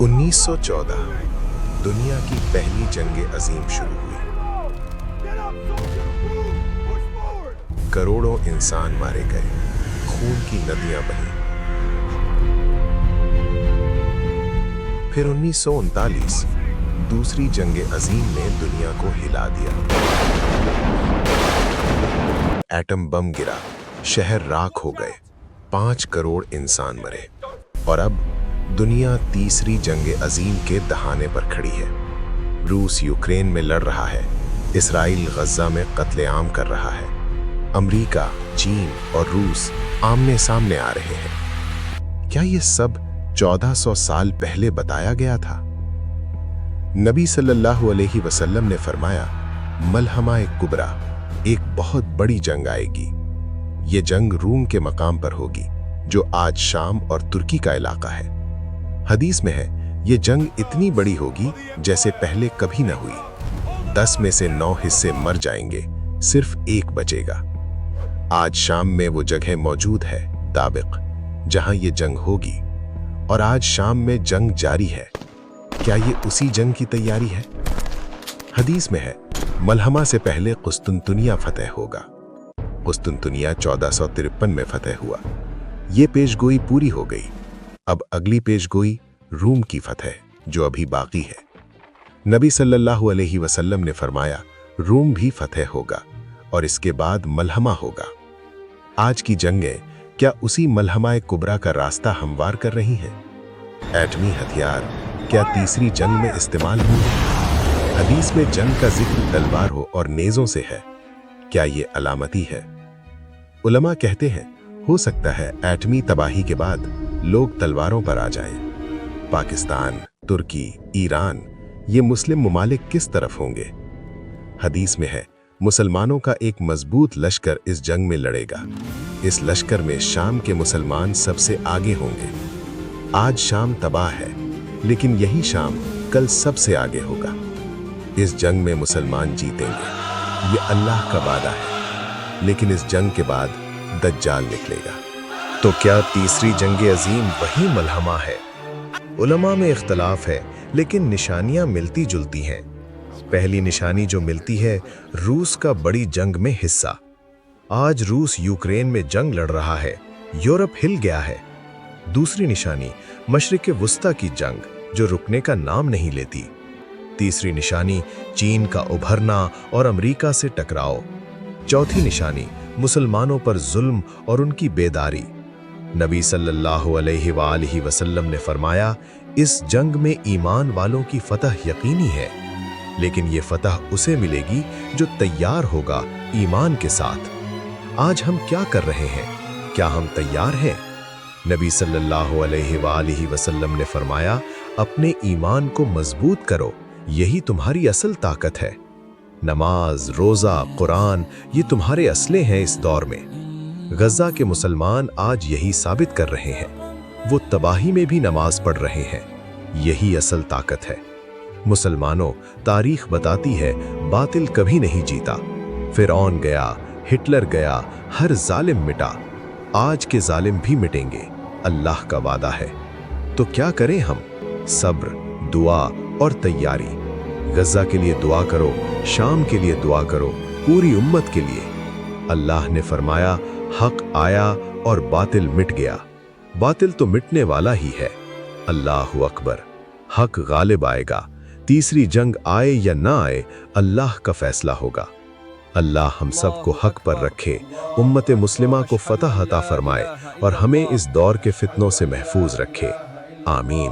1914 दुनिया की पहली जंग अजीम शुरू हुई। करोड़ों इंसान मारे गए, खून की नदियां बही। फिर 1939 दूसरी जंग अजीम ने दुनिया को हिला दिया। एटम बम गिरा, शहर राख हो गए, 5 करोड़ इंसान मरे। और अब दुनिया तीसरी जंग अजीम के दहाने पर खड़ी है। रूस यूक्रेन में लड़ रहा है, इसराइल गज़ा में कत्लेआम कर रहा है, अमेरिका, चीन और रूस आमने सामने आ रहे हैं। क्या ये सब 1400 साल पहले बताया गया था? नबी सल्लल्लाहु अलैहि वसल्लम ने फरमाया, मलहमा कुबरा, एक बहुत बड़ी जंग आएगी। ये जंग रूम के मकाम पर होगी, जो आज शाम और तुर्की का इलाका है। हदीस में है, ये जंग इतनी बड़ी होगी जैसे पहले कभी न हुई। 10 में से 9 हिस्से मर जाएंगे, सिर्फ एक बचेगा। आज शाम में वो जगह मौजूद है, दाबिक, जहां ये जंग होगी। और आज शाम में जंग जारी है। क्या ये उसी जंग की तैयारी है? हदीस में है, मलहमा से पहले कुस्तुनतुनिया फतह होगा। कुस्तुनतुनिया 1453 में फतह हुआ। ये पेशगोई पूरी हो गई। अब अगली पेशगोई रूम की फतह, जो अभी बाकी है। नबी सल्लल्लाहु अलैहि वसल्लम ने फरमाया, रूम भी फतह होगा और इसके बाद मलहमा होगा। आज की जंगें क्या उसी मलहमा कुबरा का रास्ता हमवार कर रही हैं? एटमी हथियार क्या तीसरी जंग में इस्तेमाल होंगे? हदीस में जंग का जिक्र तलवार हो और नेज़ों से है। क्या ये अलामती है? उलमा कहते हैं, हो सकता है एटमी तबाही के बाद लोग तलवारों पर आ जाएं। पाकिस्तान, तुर्की, ईरान, ये मुस्लिम ममालिक किस तरफ होंगे? हदीस में है, मुसलमानों का एक मजबूत लश्कर इस जंग में लड़ेगा। इस लश्कर में शाम के मुसलमान सबसे आगे होंगे। आज शाम तबाह है, लेकिन यही शाम कल सबसे आगे होगा। इस जंग में मुसलमान जीतेंगे, ये अल्लाह का वादा है। लेकिन इस जंग के बाद दज्जाल निकलेगा। तो क्या तीसरी जंग अजीम वही मलहमा है? उलमा में इख्तलाफ है, लेकिन निशानियां मिलती जुलती हैं। पहली निशानी जो मिलती है, रूस का बड़ी जंग में हिस्सा। आज रूस यूक्रेन में जंग लड़ रहा है, यूरोप हिल गया है। दूसरी निशानी मशरिक वुस्ता की जंग, जो रुकने का नाम नहीं लेती। तीसरी निशानी चीन का उभरना और अमेरिका से टकराव। चौथी निशानी मुसलमानों पर जुल्म और उनकी बेदारी। नबी सल्लल्लाहु अलैहि वसल्लम ने फरमाया, इस जंग में ईमान वालों की फतह यकीनी है, लेकिन ये फतह उसे मिलेगी जो तैयार होगा ईमान के साथ। आज हम क्या कर रहे हैं? क्या हम तैयार हैं? नबी सल्लल्लाहु अलैहि वसल्लम ने फरमाया, अपने ईमान को मजबूत करो, यही तुम्हारी असल ताकत है। नमाज, रोज़ा, कुरान, ये तुम्हारे असले हैं इस दौर में। गज़ा के मुसलमान आज यही साबित कर रहे हैं। वो तबाही में भी नमाज पढ़ रहे हैं। यही असल ताकत है। मुसलमानों, तारीख बताती है, बातिल कभी नहीं जीता। फिरौन गया, हिटलर गया, हर जालिम मिटा। आज के जालिम भी मिटेंगे, अल्लाह का वादा है। तो क्या करें हम? सब्र, दुआ और तैयारी। गज़ा के लिए दुआ करो, शाम के लिए दुआ करो, पूरी उम्मत के लिए। अल्लाह ने फरमाया, हक आया और बातिल मिट गया। बातिल तो मिटने वाला ही है। अल्लाहु अकबर। हक गालिब आएगा। तीसरी जंग आए या ना आए, अल्लाह का फैसला होगा। अल्लाह हम सबको हक पर रखे, उम्मत मुस्लिमा को फतह अता फरमाए और हमें इस दौर के फितनों से महफूज रखे। आमीन।